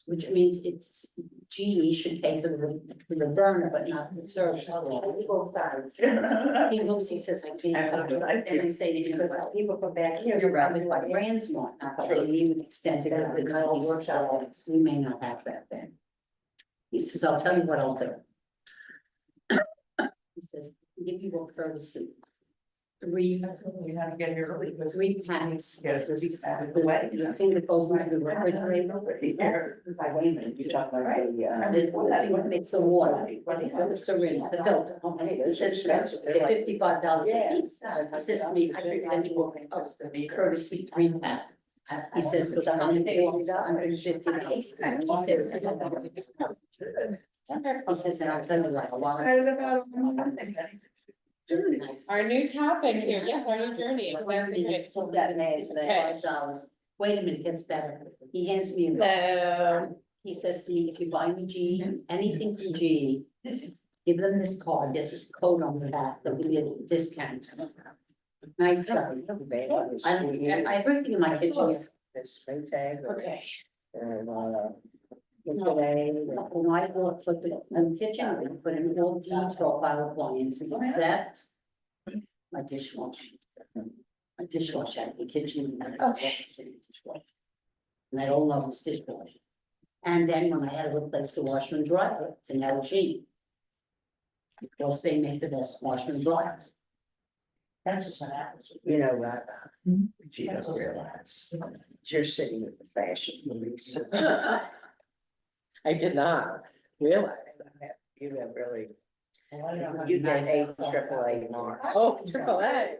which means it's G should pay for the burner, but not the service. Both sides. He looks, he says, I can't, and I say to him, well, People from back here. you're probably like brands more, not that you would extend it over the time, he says, well, we may not have that then. He says, I'll tell you what I'll do. He says, give you a courtesy. Three have to get here early. packs. Get this out of the way. The thing that goes into the refrigerator. It's like, wait a minute, you're talking about the, And then the thing that makes the water, the syringe, the filter. He says, they're $55 a piece. He says to me, I can send you a courtesy 3-pack. He says, it's $150. He says, and I'll tell you like a lot of. Our new topic here, yes, our new journey. $5. Wait a minute, it gets better. He hands me a. So, He says to me, if you buy me G, anything from G, give them this card, there's this code on the back, they'll give you a discount. Nice stuff. I everything in my kitchen. This spray tag. okay, And, When I bought, put the, in the kitchen, I put in all G profile appliances except my dishwasher. My dishwasher, the kitchen. Okay. And I don't love this dishwasher. And then when I had to replace the washer and dryer, it's an LG. Because they make the best washer and dryers. That's just what happens. you know, but you don't realize, you're sitting with the fashion police. I did not realize that. You have really, you get AAA marks. Oh, AAA.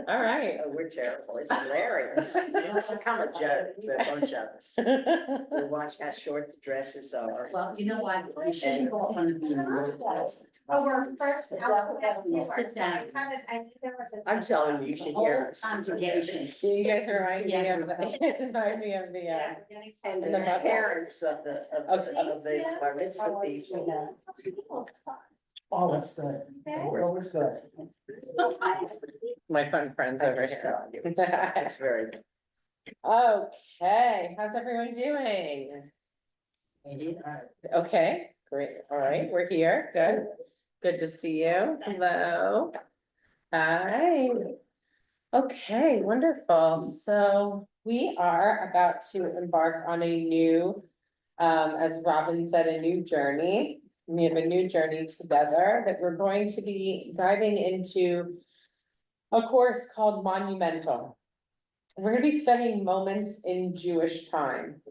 All right. Oh, we're terrible. It's hilarious. It's become a joke to a bunch of us. We watch how short the dresses are. Well, you know what, we shouldn't go up on the beam. Oh, we're first. You sit down. I'm telling you, you should hear us. Congregations. You guys remind me of remind me of the, And And the the parents of the bar mitzvah people. Oh, that's good. Always good. my fun friends I over just here. tell you, it's very. Okay, how's everyone doing? Okay, great, all right, we're here, good. Good to see you, hello. Hi. Okay, wonderful, so we are about to embark on a new, as Robin said, a new journey. We have a new journey together that we're going to be diving into a course called Monumental. We're gonna be studying moments in Jewish time.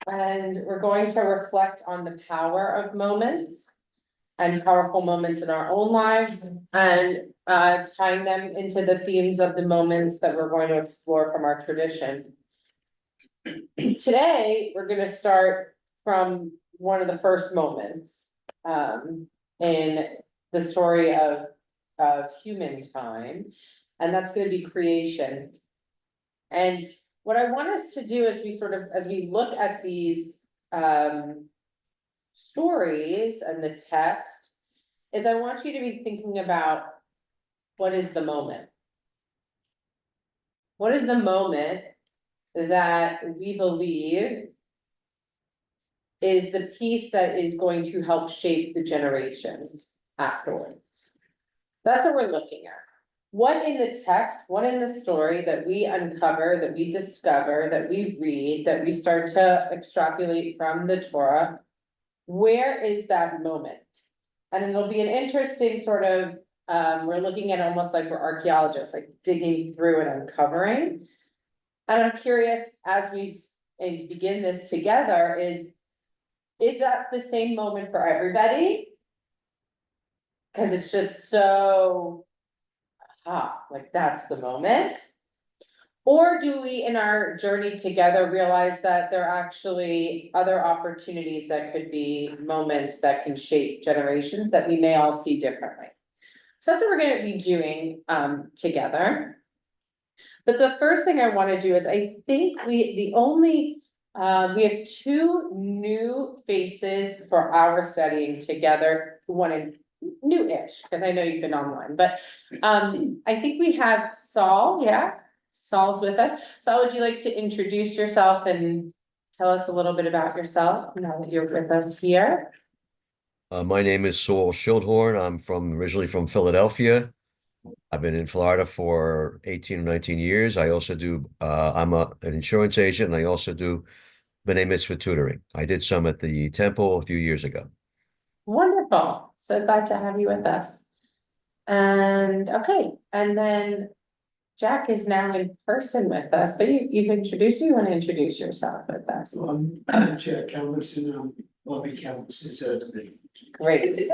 And we're going to reflect on the power of moments and powerful moments in our own lives and tying them into the themes of the moments that we're going to explore from our tradition. Today, we're gonna start from one of the first moments in the story of human time, and that's gonna be creation. And what I want us to do as we look at these stories and the text, is I want you to be thinking about what is the moment? What is the moment that we believe is the piece that is going to help shape the generations afterwards? That's what we're looking at. What in the text, what in the story that we uncover, that we discover, that we read, that we start to extrapolate from the Torah, where is that moment? And it'll be an interesting sort of, we're looking at almost like we're archaeologists, like digging through and uncovering. And I'm curious, as we begin this together, is that the same moment for everybody? Cause it's just so like that's the moment. Or do we, in our journey together, realize that there are actually other opportunities that could be moments that can shape generations that we may all see differently? So that's what we're gonna be doing together. But the first thing I wanna do is I think we have two new faces for our studying together, one in new-ish, because I know you've been online, but I think we have Saul, yeah, Saul's with us. Saul, would you like to introduce yourself and tell us a little bit about yourself now that you're with us here. My name is Saul Schildhorn. I'm originally from Philadelphia. I've been in Florida for 18 or 19 years. I also do, I'm an insurance agent, and I also do B'nai Mitzvah tutoring. I did some at the temple a few years ago. Wonderful, so glad to have you with us. And, okay, and then Jack is now in person with us, but you've introduced, you want to introduce yourself with us? Chair Calvis and Bobby Calvis is Great. We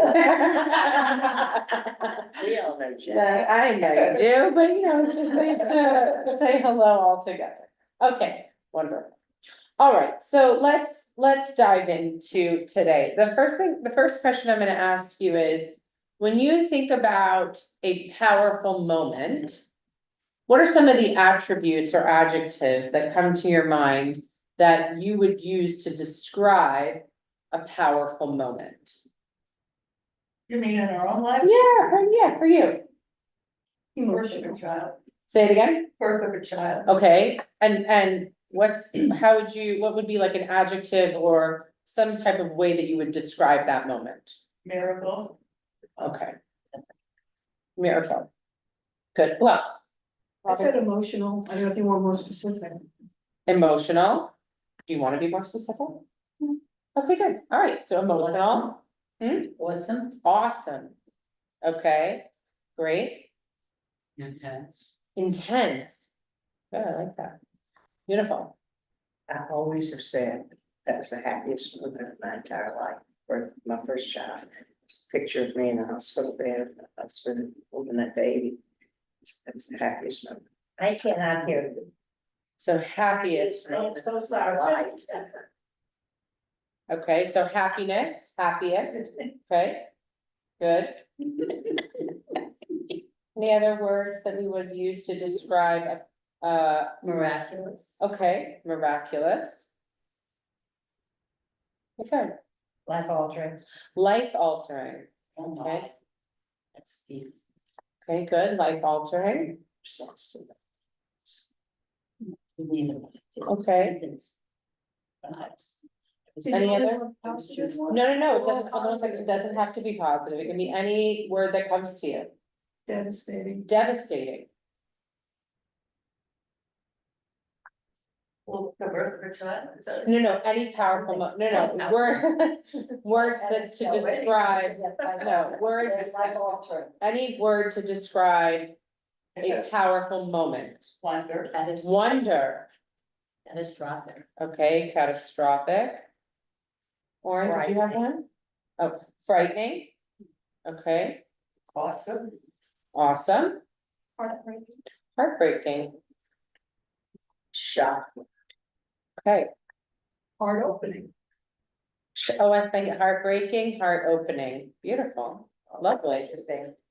all know Yeah, Jack. I know you do, but you know, it's just nice to say hello all together. Okay, wonderful. All right, so let's dive into today. The first question I'm gonna ask you is, when you think about a powerful moment, what are some of the attributes or adjectives that come to your mind that you would use to describe a powerful moment? You mean in our own lives? Yeah, for you. Birth of a child, Say it again. birth of a child. Okay, and what would be like an adjective or some type of way that you would describe that moment? Miracle. Okay. Miracle. Good, who else? I said emotional. I don't know if you want more specific. Emotional. Do you wanna be more specific? Okay, good, all right, so emotional, Awesome, awesome. Okay, great, intense, intense. Good, I like that. Beautiful, I always have said that was the happiest moment of my entire life, for my first child. Picture of me in the hospital bed, my husband holding that baby. That was the happiest moment. I cannot hear you. so happiest. I'm so sorry. Okay, so happiness, happiest, okay, good. Any other words that we would use to describe, miraculous. okay, miraculous. Okay, Life altering. life altering, Oh, my. okay, That's deep. okay, good, life altering, Neither one. Okay. Perhaps. Any other? No, it doesn't, hold on a second, it doesn't have to be positive, it can be any word that comes to you, Devastating. devastating, Well, the birth of a child. Is that- no, any powerful no, word, words that to describe, no, words. Any word to describe a powerful moment. Wonder. Wonder, Catastrophic. okay, catastrophic. Orin, did you have one? Oh, frightening. Okay, Awesome. awesome, Heartbreaking. heartbreaking, Shock. okay. Heart opening. Oh, I think heartbreaking, heart opening, beautiful, lovely,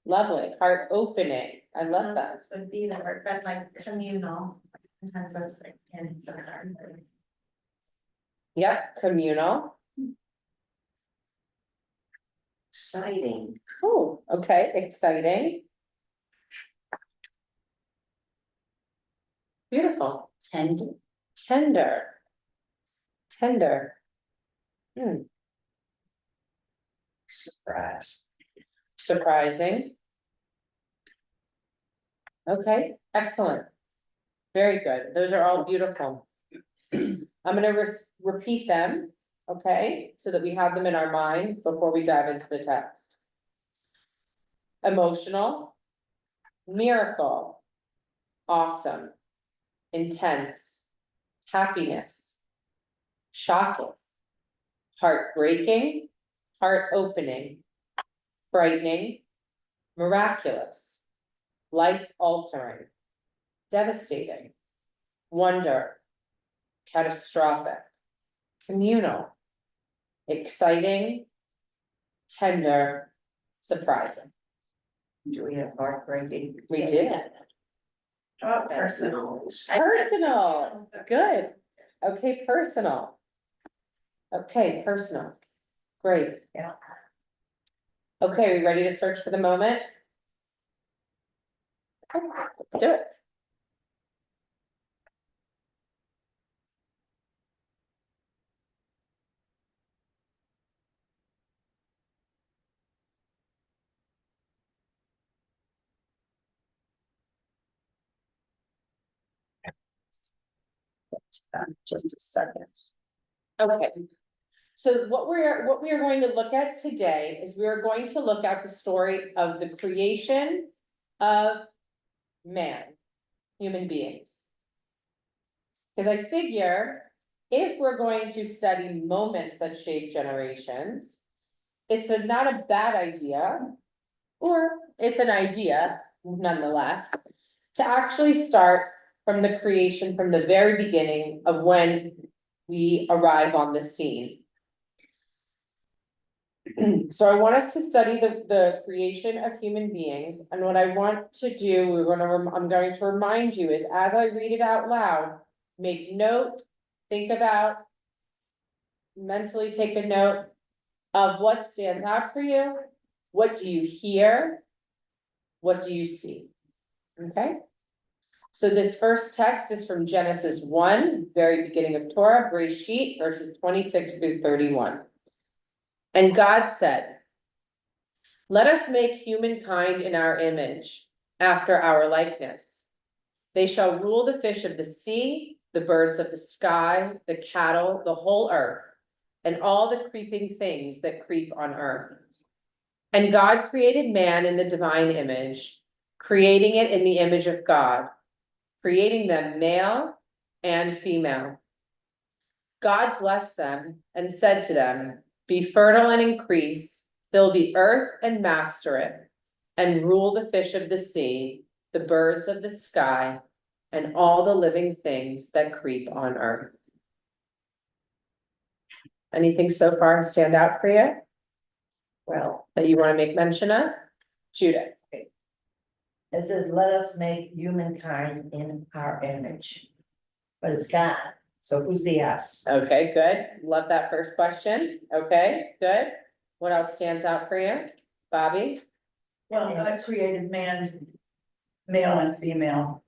lovely, heart opening, I love that. This would be the word, but like communal. Sometimes I was like, and so sorry. Yep, communal, Exciting. cool, okay, exciting. Beautiful, Tender. tender. Tender. Surprise. Surprising. Okay, excellent. Very good, those are all beautiful. I'm gonna repeat them, okay, so that we have them in our mind before we dive into the text. Emotional. Miracle. Awesome. Intense. Happiness. Shocking. Heartbreaking. Heart opening. Frightening. Miraculous. Life altering. Devastating. Wonder. Catastrophic. Communal. Exciting. Tender. Surprising. Do we have heartbreaking? We did. Oh, Personal. Personal, good. Okay, personal. Okay, personal. Great. Yeah. Okay, we ready to search for the moment? Okay, let's do it. Just a second. Okay. So what we are going to look at today is we are going to look at the story of the creation of man, human beings. Because I figure if we're going to study moments that shape generations, it's not a bad idea, or it's an idea nonetheless, to actually start from the creation, from the very beginning of when we arrive on the scene. So I want us to study the creation of human beings, and what I want to do, I'm going to remind you is as I read it out loud, make note, think about, mentally take a note of what stands out for you, what do you hear, what do you see, okay? So this first text is from Genesis 1, very beginning of Torah, Bereshit, verses 26 through 31. And God said, "Let us make humankind in our image, after our likeness. They shall rule the fish of the sea, the birds of the sky, the cattle, the whole earth, and all the creeping things that creep on earth." And God created man in the divine image, creating it in the image of God, creating them male and female. God blessed them and said to them, "Be fertile and increase, fill the earth and master it, and rule the fish of the sea, the birds of the sky, and all the living things that creep on earth." Anything so far stand out for you Well, that you want to make mention of? Judith? it says, let us make humankind in our image. But it's God, so who's the us? Okay, good. Love that first question. Okay, good. What else stands out for you? Bobby? Well, God created man, male and female.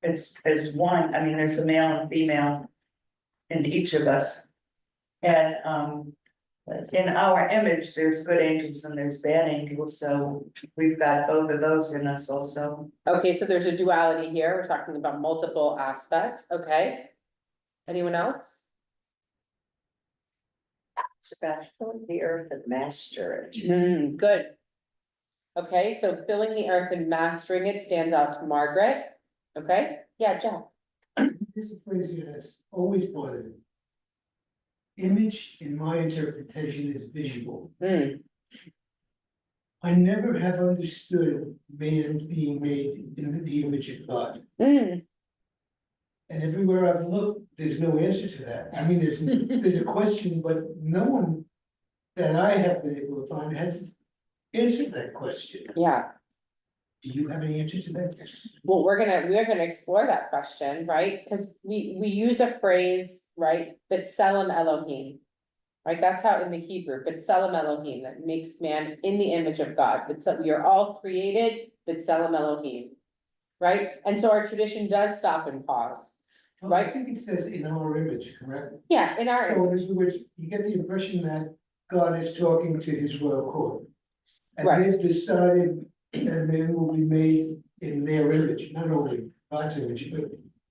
It's one, I mean, there's a male and female in each of us. And, in our image, there's good angels and there's bad angels, so we've got both of those in us also. Okay, so there's a duality here. We're talking about multiple aspects. Okay. Anyone else? It's about filling the earth and master it. Good. Okay, so filling the earth and mastering it stands out to Margaret. Okay, yeah, Jack. This is a phrase that has always bothered me. Image, in my interpretation, is visual. I never have understood man being made in the image of God. And everywhere I've looked, there's no answer to that. I mean, there's a question, but no one that I have been able to find has answered that question. Yeah. Do you have any answer to that? Well, we're gonna explore that question, right? Because we use a phrase, right? B'Tselem Elohim. Right, that's how in the Hebrew, B'Tselem Elohim, that makes man in the image of God, but so we are all created B'Tselem Elohim. Right, and so our tradition does stop and pause. Well, I Right. think it says in our image, correct? Yeah, in our, So in other words, you get the impression that God is talking to his royal court. And Right. they've decided that man will be made in their image, not only God's image, but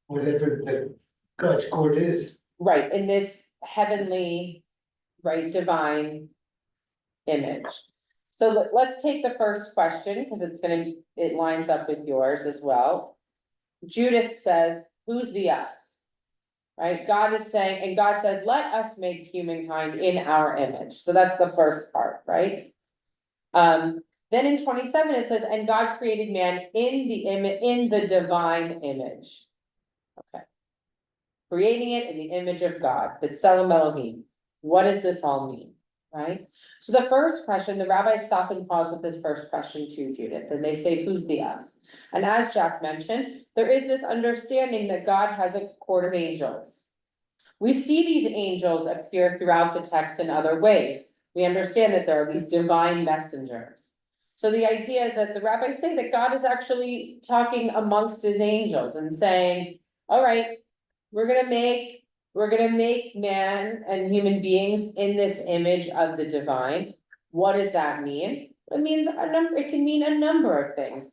whatever that God's court is. right, in this heavenly, right, divine image. So let's take the first question, because it lines up with yours as well. Judith says, "Who's the us?" Right, God is saying, and God said, "Let us make humankind in our image." So that's the first part, right? Then in 27, it says, "And God created man in the divine image." Okay. Creating it in the image of God, B'Tselem Elohim. What does this all mean, right? So the first question, the rabbis stop and pause with this first question too, Judith, and they say, "Who's the us?" And as Jack mentioned, there is this understanding that God has a court of angels. We see these angels appear throughout the text in other ways. We understand that there are these divine messengers. So the idea is that the rabbis say that God is actually talking amongst his angels and saying, all right, we're gonna make man and human beings in this image of the divine. What does that mean? It can mean a number of things.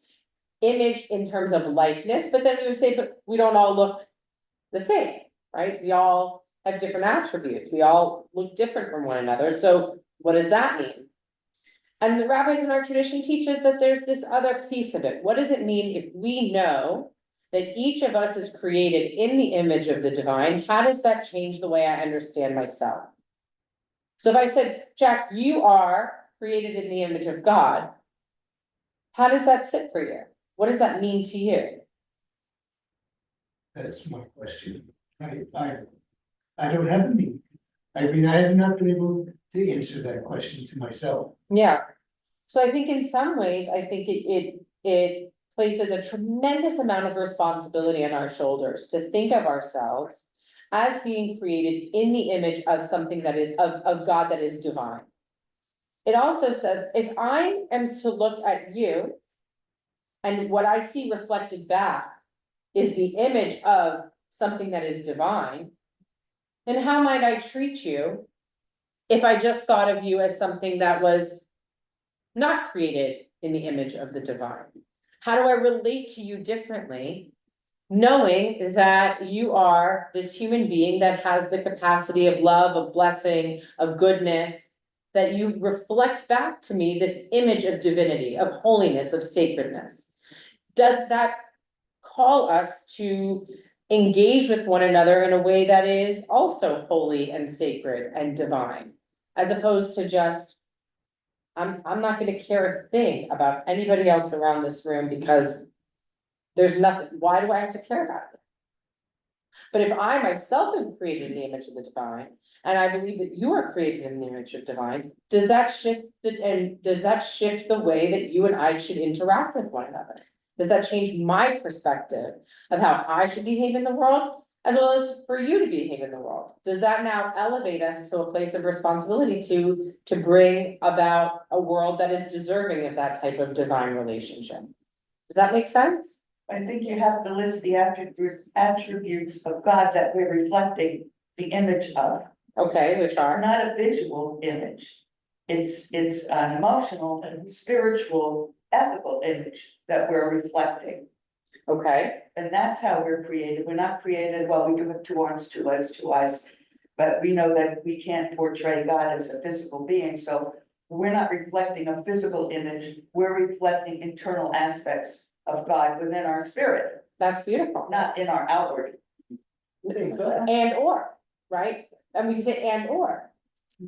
Image in terms of likeness, but then we would say, but we don't all look the same, right? We all have different attributes, we all look different from one another, so what does that mean? And the rabbis in our tradition teach us that there's this other piece of it. What does it mean if we know that each of us is created in the image of the divine? How does that change the way I understand myself? So if I said, Jack, you are created in the image of God, how does that sit for you? What does that mean to you? That's my question. I don't have a meaning. I mean, I have not been able to answer that question to myself. Yeah, so I think in some ways, I think it places a tremendous amount of responsibility on our shoulders to think of ourselves as being created in the image of something that is, of God that is divine. It also says, if I am to look at you and what I see reflected back is the image of something that is divine, then how might I treat you if I just thought of you as something that was not created in the image of the divine? How do I relate to you differently, knowing that you are this human being that has the capacity of love, of blessing, of goodness, that you reflect back to me this image of divinity, of holiness, of sacredness? Does that call us to engage with one another in a way that is also holy and sacred and divine, as opposed to just, I'm not gonna care a thing about anybody else around this room because there's nothing, why do I have to care about it? But if I myself am created in the image of the divine, and I believe that you are created in the image of divine, does that shift the way that you and I should interact with one another? Does that change my perspective of how I should behave in the world, as well as for you to behave in the world? Does that now elevate us to a place of responsibility to bring about a world that is deserving of that type of divine relationship? Does that make sense? I think you have to list the attributes of God that we're reflecting the image of. Okay, which It's are, not a visual image. It's an emotional and spiritual, ethical image that we're reflecting. okay, And that's how we're created. We're not created, well, we do have 2 arms, 2 legs, 2 eyes. But we know that we can't portray God as a physical being, so we're not reflecting a physical image. We're reflecting internal aspects of God within our spirit, that's beautiful. not in our outward. And or, right? And we can say and or.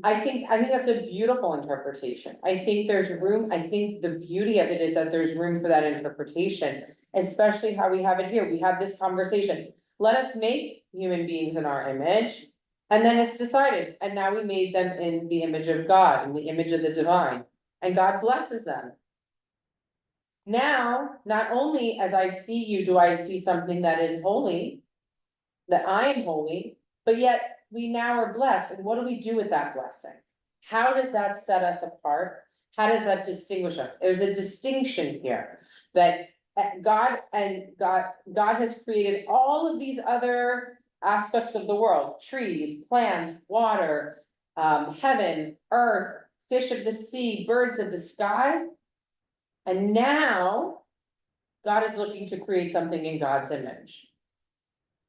I think that's a beautiful interpretation. I think there's room, I think the beauty of it is that there's room for that interpretation, especially how we have it here. We have this conversation. Let us make human beings in our image, and then it's decided, and now we made them in the image of God, in the image of the divine, and God blesses them. Now, not only as I see you, do I see something that is holy, that I am holy, but yet we now are blessed. And what do we do with that blessing? How does that set us apart? How does that distinguish us? There's a distinction here that God has created all of these other aspects of the world: trees, plants, water, heaven, earth, fish of the sea, birds of the sky. And now God is looking to create something in God's image.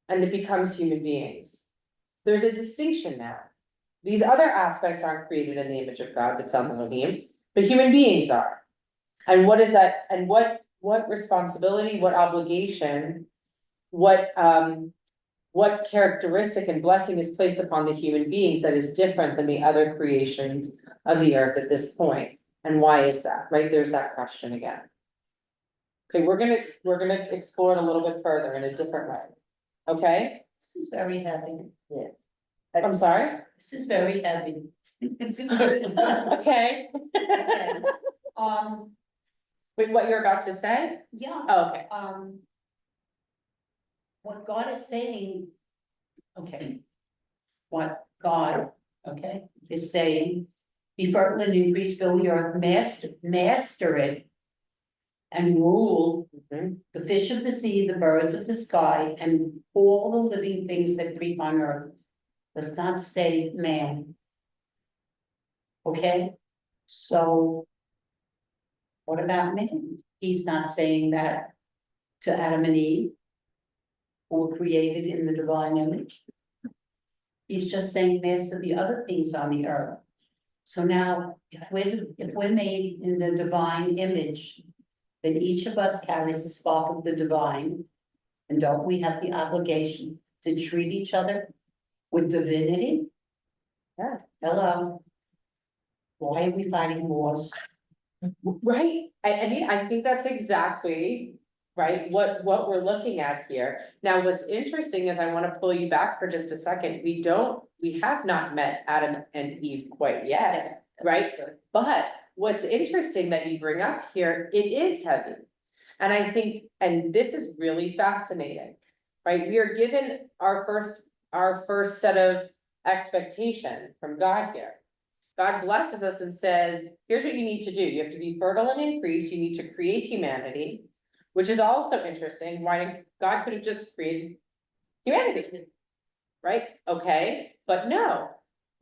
And it becomes human beings. There's a distinction now. These other aspects aren't created in the image of God, that's on Elohim, but human beings are. And what is that? And what responsibility, what obligation, what characteristic and blessing is placed upon the human beings that is different than the other creations of the earth at this point? And why is that? Right? There's that question again. Okay, we're gonna explore it a little bit further in a different way. Okay? This is very heavy. I'm sorry? This is very heavy. Okay. Wait, what you're about to say? Yeah, Oh, okay. what God is saying, okay. What God, okay, is saying, be fertile and increase, fill the earth, master it. And rule Mhm. the fish of the sea, the birds of the sky, and all the living things that creep on earth. Does not say man. Okay, so. What about man? He's not saying that to Adam and Eve, who were created in the divine image. He's just saying there's the other things on the earth. So now, if we're made in the divine image, then each of us carries the spark of the divine. And don't we have the obligation to treat each other with divinity? Yeah. Hello? Why are we fighting wars? Right, I mean, I think that's exactly, right, what we're looking at here. Now, what's interesting is I wanna pull you back for just a second, we have not met Adam and Eve quite yet, right? But what's interesting that you bring up here, it is heavy. And I think, and this is really fascinating, right? We are given our first set of expectation from God here. God blesses us and says, here's what you need to do. You have to be fertile and increase. You need to create humanity, which is also interesting. Why God could have just created humanity, right? Okay, but no,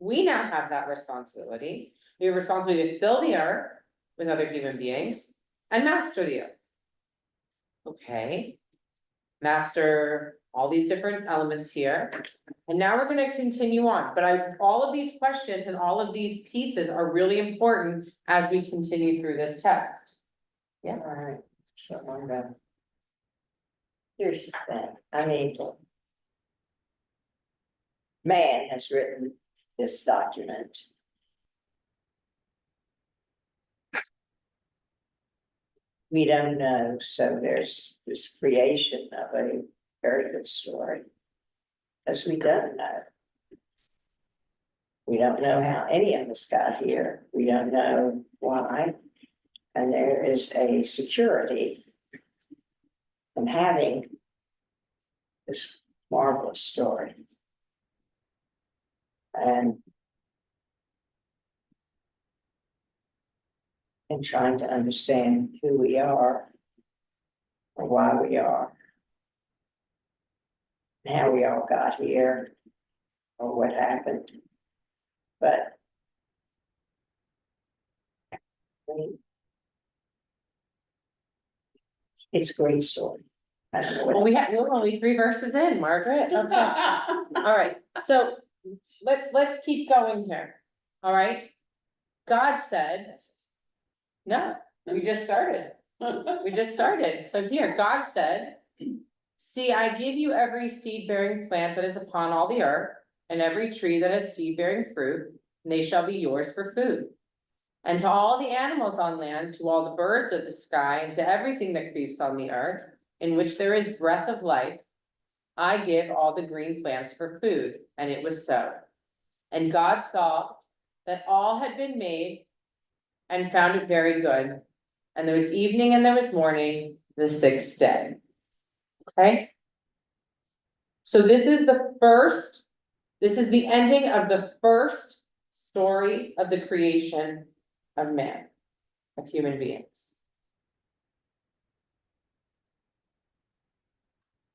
we now have that responsibility. We have responsibility to fill the earth with other human beings and master the earth. Okay, master all these different elements here. And now we're gonna continue on, but all of these questions and all of these pieces are really important as we continue through this text. Yeah. Alright, so I'm gonna. Here's the thing, I mean. Man has written this document. We don't know, so there's this creation of a very good story. As we don't know. We don't know how any of us got here, we don't know why. And there is a security in having this marvelous story. And in trying to understand who we are, or why we are, and how we all got here, or what happened. But it's a great story. I don't know what Well, else. we're only 3 verses in, Margaret. Okay. All right, so let's keep going here. All right. God said, no, we just started. We just started. So here, God said, see, I give you every seed-bearing plant that is upon all the earth, and every tree that has seed-bearing fruit, and they shall be yours for food. And to all the animals on land, to all the birds of the sky, and to everything that creeps on the earth, in which there is breath of life, I give all the green plants for food. And it was so. And God saw that all had been made and found it very good. And there was evening and there was morning, the 6th day. Okay? So this is the ending of the first story of the creation of man, of human beings.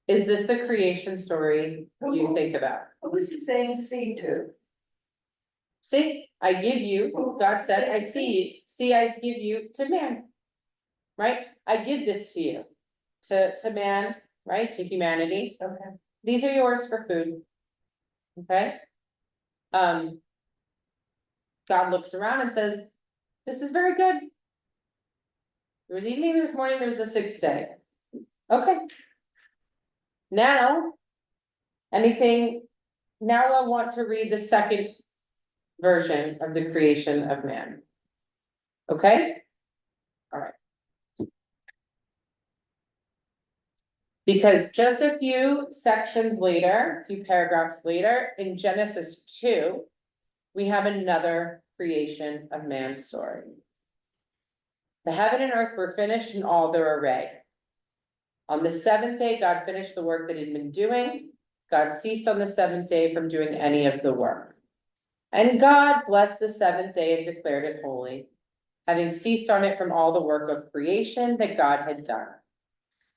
Is this the creation story you think about? Who is he saying see to? See, I give you, God said, I see, I give you to man. Right? I give this to you, to man, right, to humanity. Okay. These are yours for food. Okay? God looks around and says, this is very good. There was evening, there was morning, there was the 6th day. Okay. Now, now I want to read the second version of the creation of man. Okay? All right. Because just a few sections later, a few paragraphs later, in Genesis 2, we have another creation of man's story. The heaven and earth were finished in all their array. On the 7th day, God finished the work that he'd been doing. God ceased on the 7th day from doing any of the work. And God blessed the 7th day and declared it holy, having ceased on it from all the work of creation that God had done.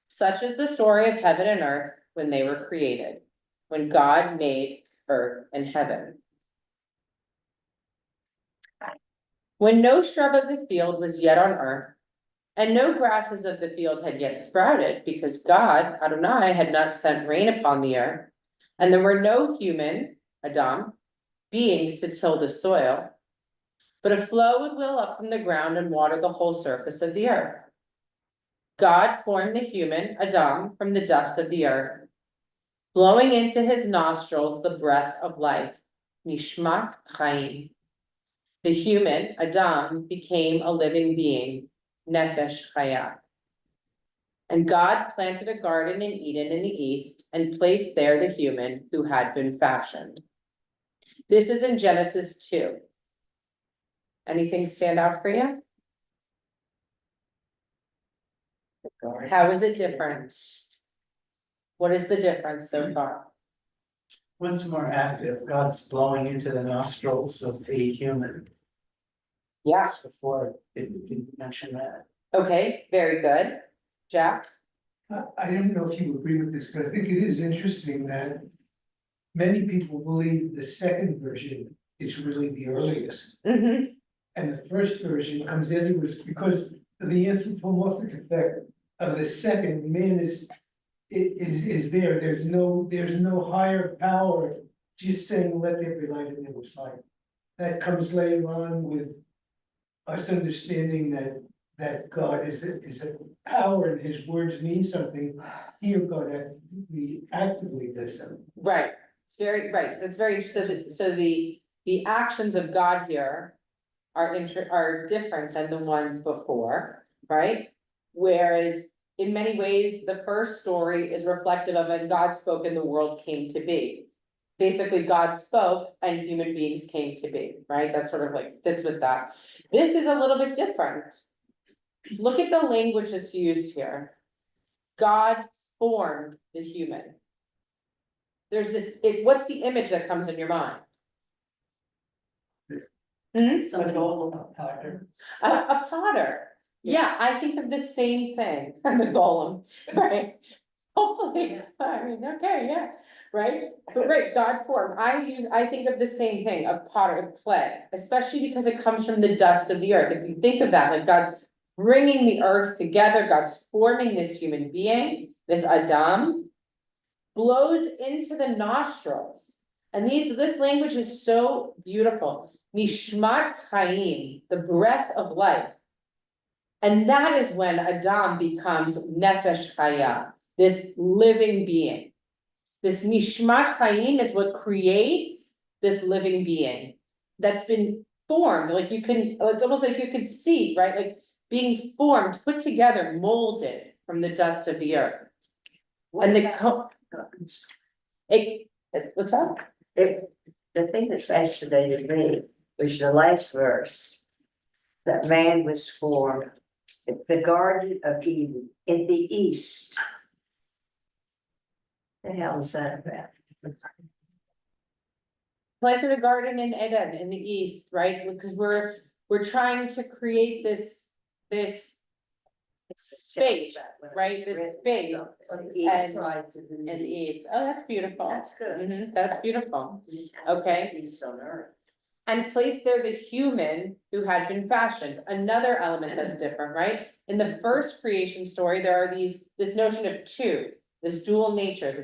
Such is the story of heaven and earth when they were created, when God made earth and heaven. When no shrub of the field was yet on earth, and no grasses of the field had yet sprouted, because God, Adonai, had not sent rain upon the earth, and there were no human, Adam, beings to till the soil. But a flow would well up from the ground and water the whole surface of the earth. God formed the human, Adam, from the dust of the earth, blowing into his nostrils the breath of life, Nishmat Chaim. The human, Adam, became a living being, Nefesh Chaya. And God planted a garden in Eden in the east and placed there the human who had been fashioned. This is in Genesis 2. Anything stand out for you? How is it different? What is the difference so far? What's more active? God's blowing into the nostrils of the human. Yes. Before, didn't mention that. Okay, very good. Jack? I don't know if you agree with this, but I think it is interesting that many people believe the second version is really the earliest. Mm-hmm. And the first version comes as it was because of the anthropomorphic effect of the second, man is there, there's no higher power just saying, let there be light, and there was light. That comes later on with us understanding that God is a power and his words mean something. Here, God actively does something. Right, it's very, right, that's very, so the actions of God here are different than the ones before, right? Whereas in many ways, the first story is reflective of when God spoke and the world came to be. Basically, God spoke and human beings came to be, right? That sort of like fits with that. This is a little bit different. Look at the language that's used here. God formed the human. There's this, what's the image that comes in your mind? Somebody old. A potter. Yeah, I think of the same thing, the golem, right? Hopefully, I mean, okay, yeah, right? But right, God formed, I think of the same thing, a potter, of clay, especially because it comes from the dust of the earth. If you think of that, like God's bringing the earth together, God's forming this human being, this Adam, blows into the nostrils. And this language is so beautiful. Nishmat Chaim, the breath of life. And that is when Adam becomes Nefesh Chaya, this living being. This Nishmat Chaim is what creates this living being that's been formed, like it's almost like you could see, right? Like being formed, put together, molded from the dust of the earth. And what's that? The thing that fascinated me was the last verse. That man was formed in the Garden of Eden in the east. The hell is that about? Planted a garden in Eden in the east, right? Because we're trying to create this space, right? This space and in the east. Oh, that's beautiful. That's good. Mhm, that's beautiful. Okay. East on earth. And place there the human who had been fashioned, another element that's different, right? In the first creation story, there are this notion of two, this dual nature,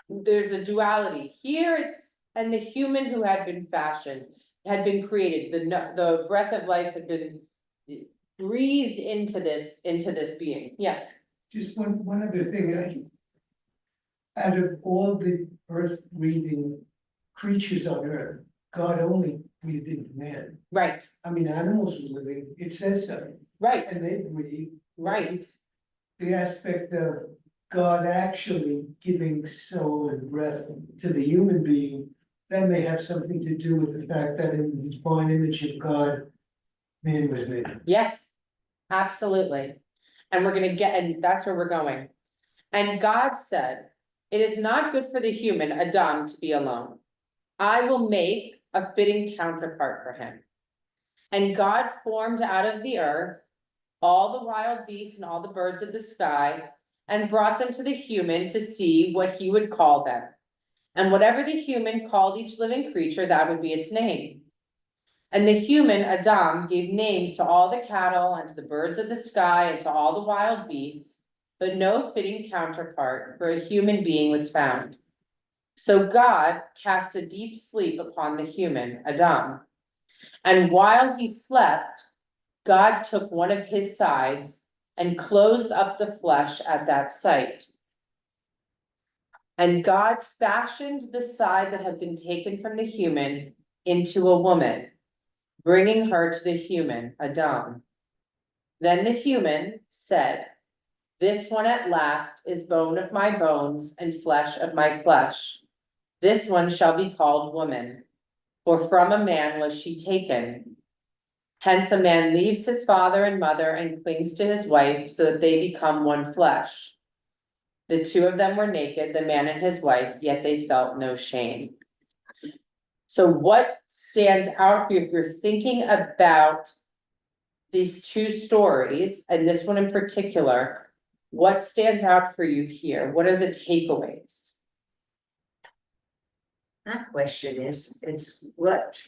there's a duality. Here and the human who had been fashioned, had been created, the breath of life had been breathed into this being, yes. Just one other thing, out of all the earth-breathing creatures on earth, God only breathed into man. Right, I mean, animals are living, it says so, right, and they breathe. right, The aspect of God actually giving soul and breath to the human being, that may have something to do with the fact that in the divine image of God, man was made. yes, absolutely. And and that's where we're going. And God said, it is not good for the human, Adam, to be alone. I will make a fitting counterpart for him. And God formed out of the earth all the wild beasts and all the birds of the sky, and brought them to the human to see what he would call them. And whatever the human called each living creature, that would be its name. And the human, Adam, gave names to all the cattle and to the birds of the sky and to all the wild beasts, but no fitting counterpart for a human being was found. So God cast a deep sleep upon the human, Adam. And while he slept, God took one of his sides and closed up the flesh at that site. And God fashioned the side that had been taken from the human into a woman, bringing her to the human, Adam. Then the human said, "This one at last is bone of my bones and flesh of my flesh. This one shall be called woman, for from a man was she taken. Hence a man leaves his father and mother and clings to his wife, so that they become one flesh. The two of them were naked, the man and his wife, yet they felt no shame." So what stands out for you if you're thinking about these two stories, and this one in particular, what stands out for you here? What are the takeaways? My question is what?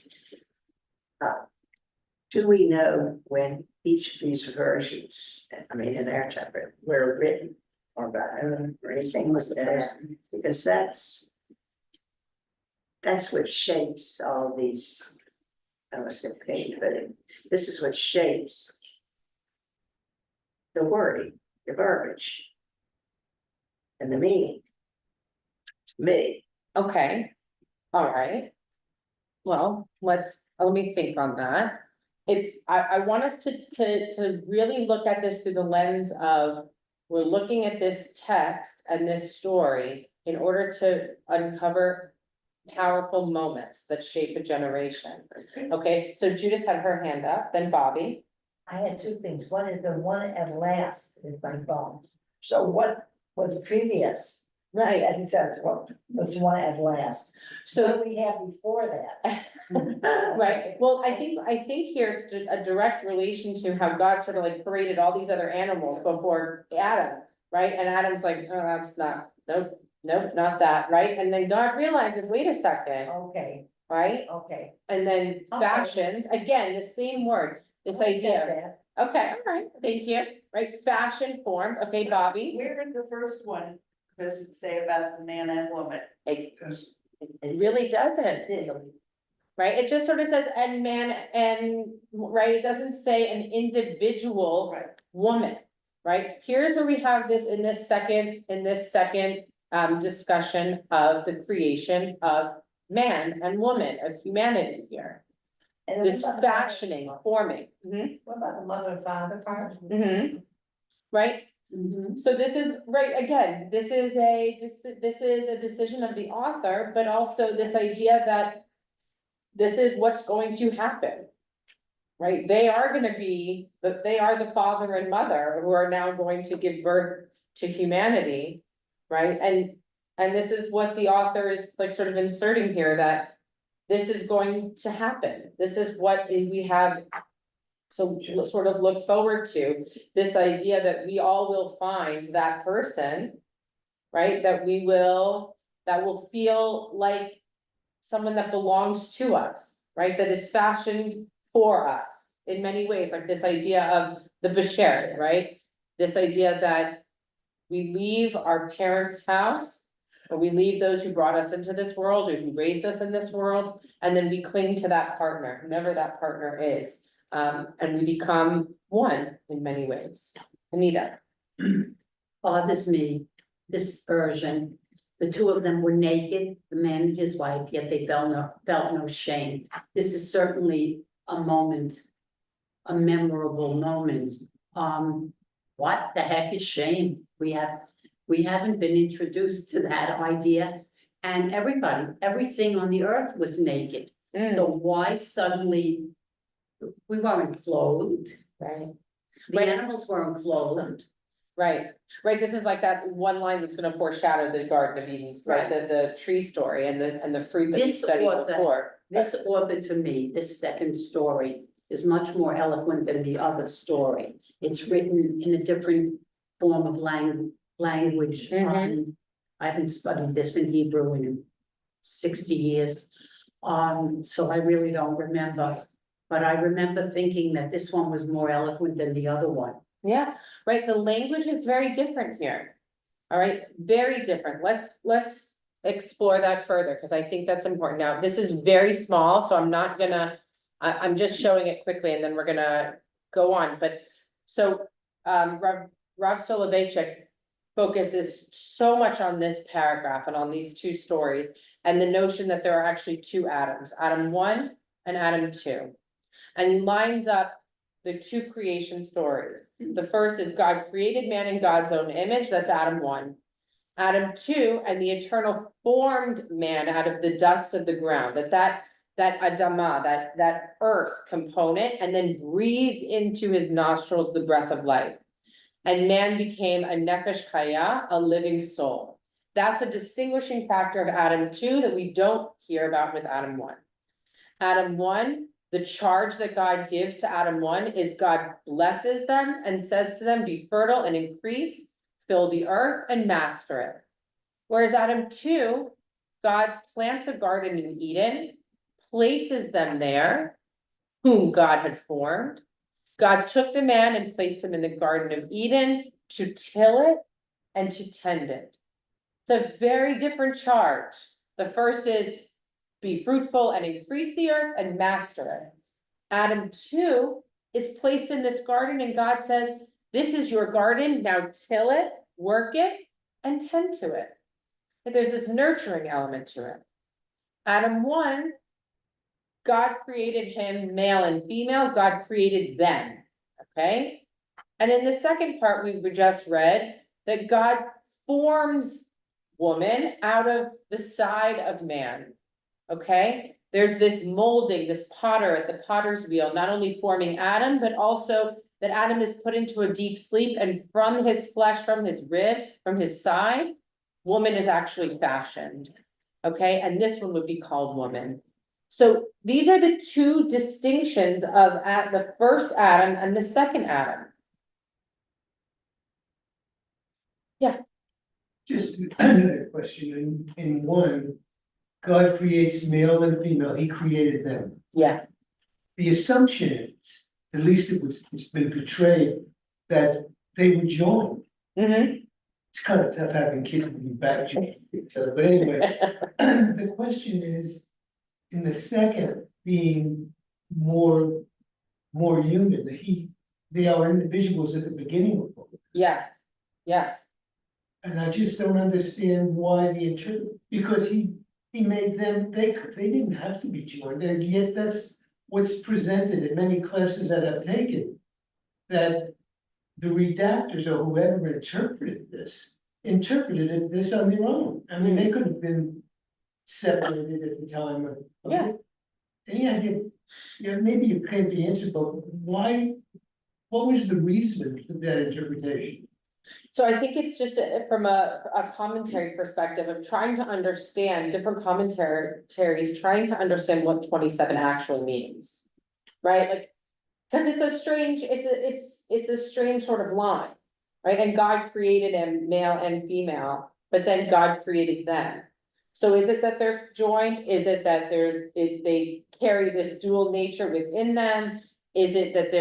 Do we know when each of these versions, I mean, in our time, were written or by whom or anything was that? Because that's what shapes all these, I was gonna pay, but this is what shapes the wording, the verbiage, and the meaning. To me, Okay, all right. Well, let me think on that. I want us to really look at this through the lens of, we're looking at this text and this story in order to uncover powerful moments that shape a generation. Okay, so Judith had her hand up, then Bobby. I had two things. One is the one at last is my bones. So what was previous? Right, And it says, what was one at last? So so, what we have before that? right, well, I think here it's a direct relation to how God sort of like created all these other animals before Adam, right? And Adam's like, oh, that's not, nope, not that, right? And then God realizes, wait a second, Okay, right? okay. And then Okay. fashions, again, the same word, this I get idea. that. Okay, all right, thank you, right, fashion form, okay, Bobby? Where in the first one does it say about the man and woman? It really doesn't, right? It just sort of says, and man, and, right, it doesn't say an individual Right. woman, right? Here's where we have this in this second discussion of the creation of man and woman, of humanity here. And This what about the mother- fashioning, forming. What about the mother and father part? Right? Mhm. So this is, right, again, this is a decision of the author, but also this idea that this is what's going to happen. Right? They are gonna be, they are the father and mother who are now going to give birth to humanity, right? And this is what the author is like sort of inserting here, that this is going to happen. This is what we have to sort of look forward to, this idea that we all will find that person, right? That will feel like someone that belongs to us, right? That is fashioned for us in many ways, like this idea of the Bashert, right? This idea that we leave our parents' house, or we leave those who brought us into this world, or who raised us in this world, and then we cling to that partner, whoever that partner is. And we become one in many ways. Anita. Bothers me, this version, the two of them were naked, the man and his wife, yet they felt no shame. This is certainly a moment, a memorable moment. What the heck is shame? We haven't been introduced to that idea. And everything on the earth was naked. So why suddenly, we weren't clothed, Right, the Right. animals weren't clothed. right, this is like that one line that's gonna foreshadow the Garden of Eden, right, the tree story and the fruit that we This studied author- before. This author, to me, this second story is much more eloquent than the other story. It's written in a different form of language. Mhm. I haven't studied this in Hebrew in 60 years. So I really don't remember. But I remember thinking that this one was more eloquent than the other one. Yeah, right, the language is very different here. All right, very different. Let's explore that further, because I think that's important. Now, this is very small, so I'm not gonna, I'm just showing it quickly and then we're gonna go on, but so, Rav Soloveitchik focuses so much on this paragraph and on these two stories and the notion that there are actually two Adams, Adam 1 and Adam 2. And he lines up the two creation stories. The first is God created man in God's own image, that's Adam 1. Adam 2, and the eternal formed man out of the dust of the ground, that Adamah, that earth component, and then breathed into his nostrils the breath of life. And man became a nefesh chaya, a living soul. That's a distinguishing factor of Adam 2 that we don't hear about with Adam 1. Adam 1, the charge that God gives to Adam 1 is God blesses them and says to them, be fertile and increase, fill the earth and master it. Whereas Adam 2, God plants a garden in Eden, places them there, whom God had formed. God took the man and placed him in the Garden of Eden to till it and to tend it. It's a very different charge. The first is be fruitful and increase the earth and master it. Adam 2 is placed in this garden and God says, this is your garden, now till it, work it, and tend to it. But there's this nurturing element to it. Adam 1, God created him male and female, God created them, okay? And in the second part we just read that God forms woman out of the side of man, okay? There's this molding, this potter at the potter's wheel, not only forming Adam, but also that Adam is put into a deep sleep and from his flesh, from his rib, from his side, woman is actually fashioned, okay? And this one would be called woman. So these are the two distinctions of the first Adam and the second Adam. Yeah. Just another question, in one, God creates male and female, he created them. Yeah. The assumption is, at least it's been portrayed, that they were joined. Mm-hmm. It's kind of tough having kids be back to each other, but anyway, the question is, in the second being more human, they are individuals at the beginning of both. Yes, yes. And I just don't understand why because he made them, they didn't have to be joined, and yet that's what's presented in many classes that I've taken. That the redactors or whoever interpreted this on their own. I mean, they could have been separated at the time of. Yeah. Any idea, maybe you can't the answer, but why, what was the reason for that interpretation? So I think it's just from a commentary perspective of trying to understand different commentaries, trying to understand what 27 actually means, right? Like, because it's a strange sort of line, right? And God created him male and female, but then God created them. So is it that they're joined? Is it that they carry this dual nature within them? Is it that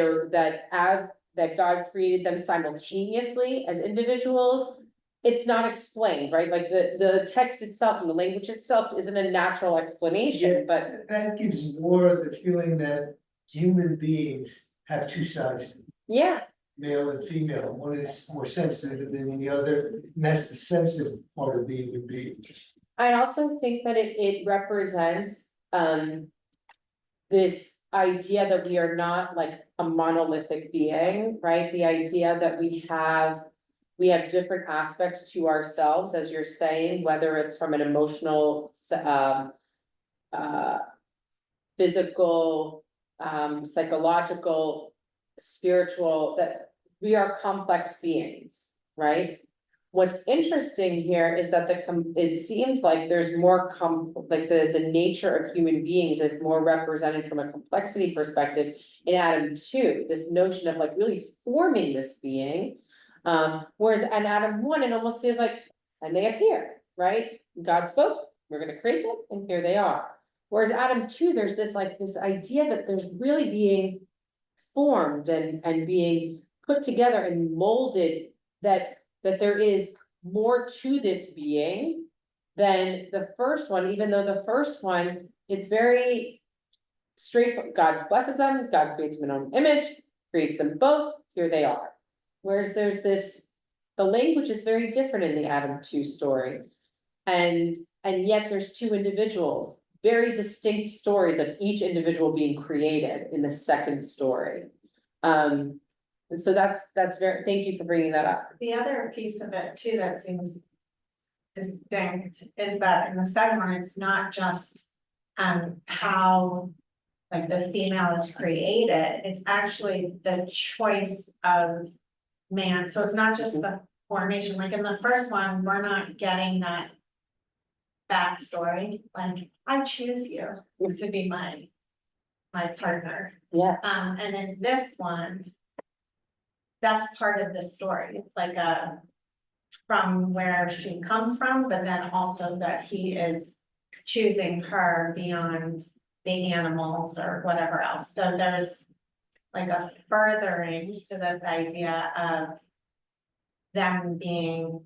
that God created them simultaneously as individuals? It's not explained, right? Like the text itself and the language itself isn't a natural explanation, but. That gives more of the feeling that human beings have two sides, to them, Yeah, male and female. One is more sensitive than the other, and that's the sensitive part of the human being. I also think that it represents, this idea that we are not like a monolithic being, right? The idea that we have different aspects to ourselves, as you're saying, whether it's from an emotional, physical, psychological, spiritual, that we are complex beings, right? What's interesting here is that it seems like there's more like the nature of human beings is more represented from a complexity perspective in Adam 2, this notion of like really forming this being. Whereas in Adam 1, it almost feels like, and they appear, right? God spoke, we're gonna create them, and here they are. Whereas Adam 2, there's this idea that there's really being formed and being put together and molded, that there is more to this being than the first one, even though the first one, it's very straightforward. God blesses them, God creates them in own image, creates them both, here they are. Whereas there's this, the language is very different in the Adam 2 story. And yet there's two individuals, very distinct stories of each individual being created in the second story. And so that's very, thank you for bringing that up. The other piece of it too that seems distinct is that in the second one, it's not just how like the female is created, it's actually the choice of man. So it's not just the formation, like in the first one, we're not getting that backstory, like I choose you to be my partner. Yeah. And in this one, that's part of the story. It's like from where she comes from, but then also that he is choosing her beyond the animals or whatever else. So there's like a furthering to this idea of them being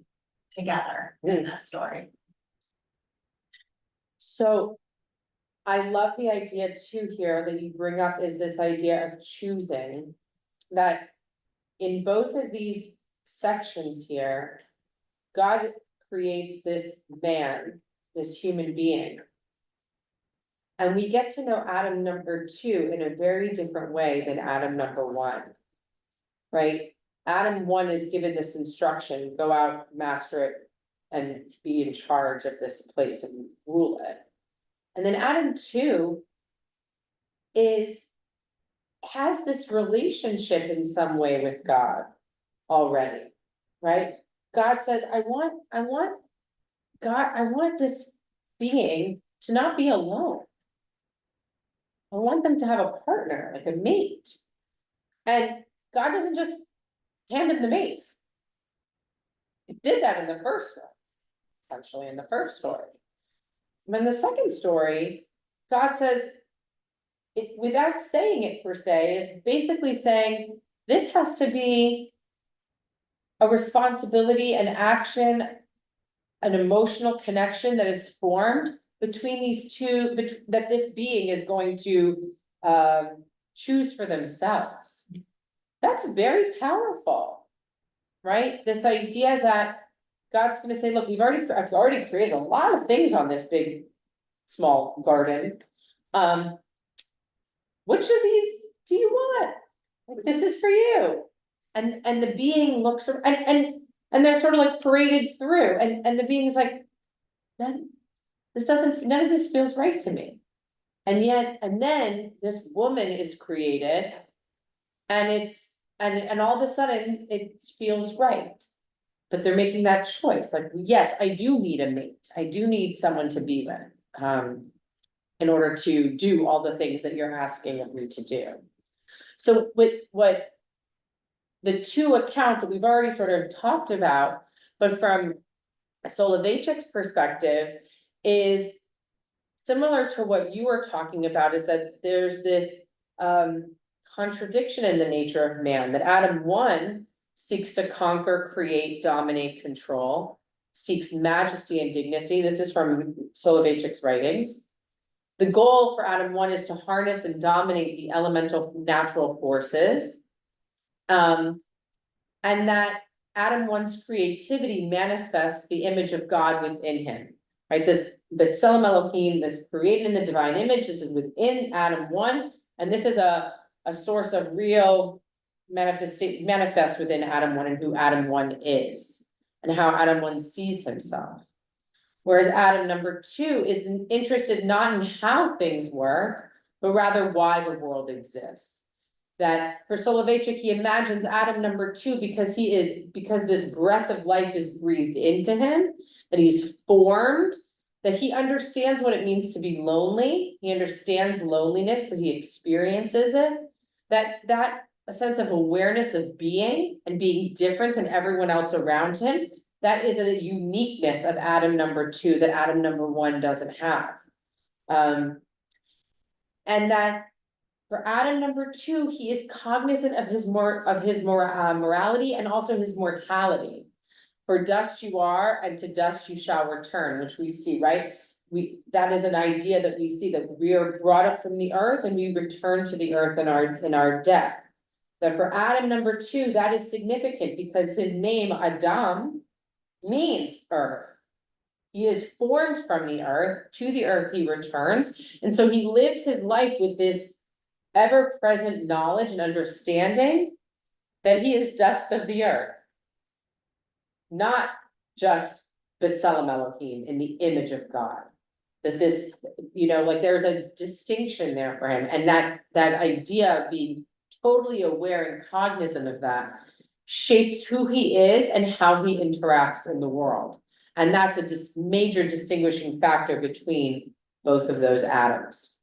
together in this story. So I love the idea too here that you bring up is this idea of choosing, that in both of these sections here, God creates this man, this human being. And we get to know Adam number 2 in a very different way than Adam number 1. Right? Adam 1 is given this instruction, go out, master it, and be in charge of this place and rule it. And then Adam 2 has this relationship in some way with God already, right? God says, I want this being to not be alone. I want them to have a partner, like a mate. And God doesn't just hand him the mate. He did that in the first one, essentially in the first story. In the second story, God says, it without saying it per se, is basically saying, this has to be a responsibility, an action, an emotional connection that is formed between these two, that this being is going to choose for themselves. That's very powerful, right? This idea that God's gonna say, look, I've already created a lot of things on this big, small garden. Which of these do you want? Like, this is for you. And the being looks, and they're sort of like paraded through, and the being's like, none of this feels right to me. And then this woman is created, and all of a sudden it feels right. But they're making that choice, like, yes, I do need a mate, I do need someone to be with, in order to do all the things that you're asking of me to do. So with what the two accounts that we've already sort of talked about, but from Soloveitchik's perspective, is similar to what you were talking about, is that there's this contradiction in the nature of man, that Adam 1 seeks to conquer, create, dominate, control, seeks majesty and dignity. This is from Soloveitchik's writings. The goal for Adam 1 is to harness and dominate the elemental natural forces. And that Adam 1's creativity manifests the image of God within him, right? This B'Tselem Elohim, this created in the divine image, this is within Adam 1, and this is a source of real manifest within Adam 1 and who Adam 1 is, and how Adam 1 sees himself. Whereas Adam number 2 is interested not in how things work, but rather why the world exists. That for Soloveitchik, he imagines Adam number 2 because this breath of life is breathed into him, that he's formed, that he understands what it means to be lonely. He understands loneliness because he experiences it. That a sense of awareness of being and being different than everyone else around him, that is a uniqueness of Adam number 2 that Adam number 1 doesn't have. And that for Adam number 2, he is cognizant of his morality and also his mortality. For dust you are, and to dust you shall return, which we see, right? That is an idea that we see, that we are brought up from the earth and we return to the earth in our death. That for Adam number 2, that is significant because his name Adam means earth. He is formed from the earth, to the earth he returns, and so he lives his life with this ever-present knowledge and understanding that he is dust of the earth. Not just B'Tselem Elohim, in the image of God. That this, like there's a distinction there for him, and that idea of being totally aware and cognizant of that shapes who he is and how he interacts in the world. And that's a major distinguishing factor between both of those atoms.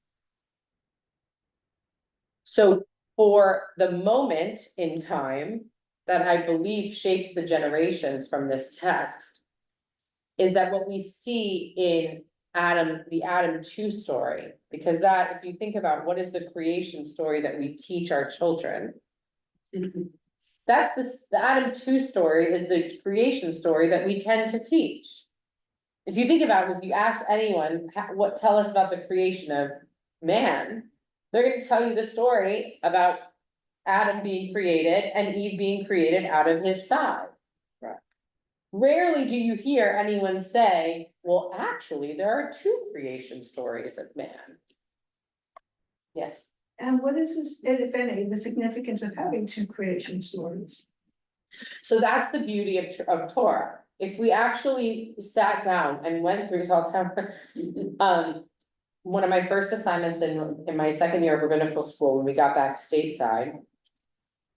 So for the moment in time that I believe shapes the generations from this text is that what we see in the Adam 2 story, because that, if you think about what is the creation story that we teach our children, the Adam 2 story is the creation story that we tend to teach. If you think about it, if you ask anyone, tell us about the creation of man, they're gonna tell you the story about Adam being created and Eve being created out of his side. Right. Rarely do you hear anyone say, well, actually, there are 2 creation stories of man. Yes. And what is this, if any, the significance of having 2 creation stories? So that's the beauty of Torah. If we actually sat down and went through, so I'll tell, one of my first assignments in my second year of rabbinical school, when we got back stateside,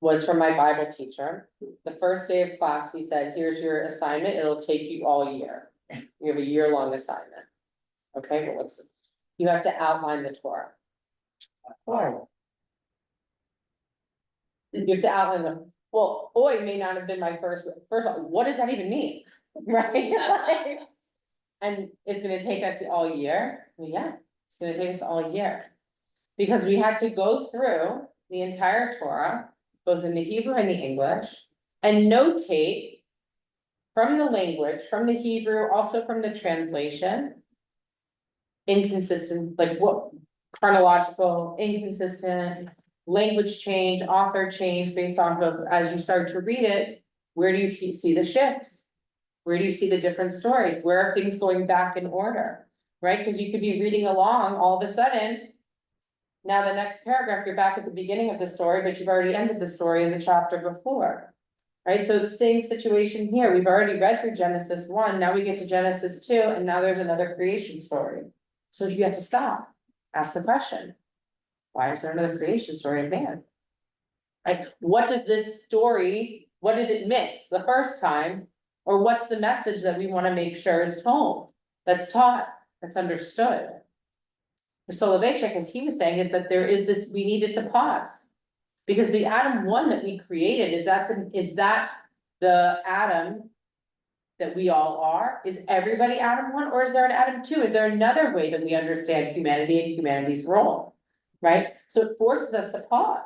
was from my Bible teacher. The first day of class, he said, here's your assignment, it'll take you all year. You have a year-long assignment. Okay, well, you have to outline the Torah. Wow. You have to outline well, Oy may not have been my first of all, what does that even mean? Right? Like, and it's gonna take us all year. Well, yeah, it's gonna take us all year. Because we had to go through the entire Torah, both in the Hebrew and the English, and notate from the language, from the Hebrew, also from the translation, inconsistent, like what chronological, inconsistent, language change, author change based off of, as you start to read it, where do you see the shifts? Where do you see the different stories? Where are things going back in order? Right? Because you could be reading along, all of a sudden, now the next paragraph, you're back at the beginning of the story, but you've already ended the story in the chapter before. Right? So the same situation here. We've already read through Genesis 1, now we get to Genesis 2, and now there's another creation story. So you have to stop, ask the question. Why is there another creation story of man? Like, what did this story, what did it miss the first time? Or what's the message that we want to make sure is told, that's taught, that's understood? For Soloveitchik, as he was saying, is that there is this, we needed to pause. Because the Adam 1 that we created, is that the Adam that we all are? Is everybody Adam 1, or is there an Adam 2? Is there another way that we understand humanity and humanity's role? Right? So it forces us to pause.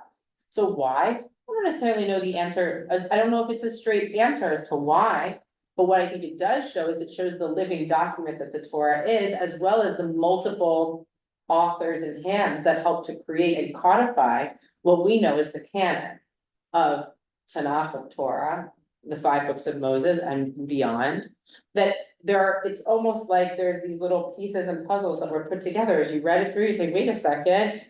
So why? I don't necessarily know the answer. I don't know if it's a straight answer as to why, but what I think it does show is it shows the living document that the Torah is, as well as the multiple authors and hands that help to create and codify what we know as the canon of Tanakh, of Torah, the 5 books of Moses and beyond. That it's almost like there's these little pieces and puzzles that were put together. As you read it through, you say, wait a second,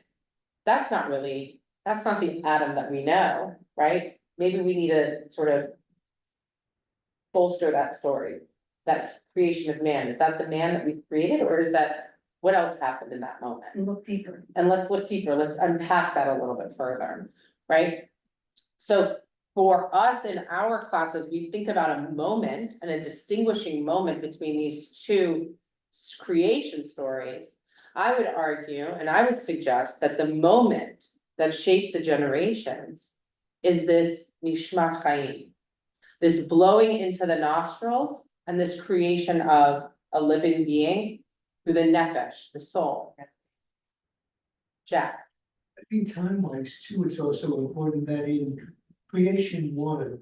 that's not the Adam that we know, right? Maybe we need to sort of bolster that story, that creation of man. Is that the man that we created, or is that what else happened in that moment? And look deeper. And let's look deeper, let's unpack that a little bit further, right? So for us in our classes, we think about a moment and a distinguishing moment between these 2 creation stories. I would argue, and I would suggest that the moment that shaped the generations is this Nishma Chaim, this blowing into the nostrils and this creation of a living being through the nefesh, the soul. Jack. I think time-wise too, it's also important that in creation 1,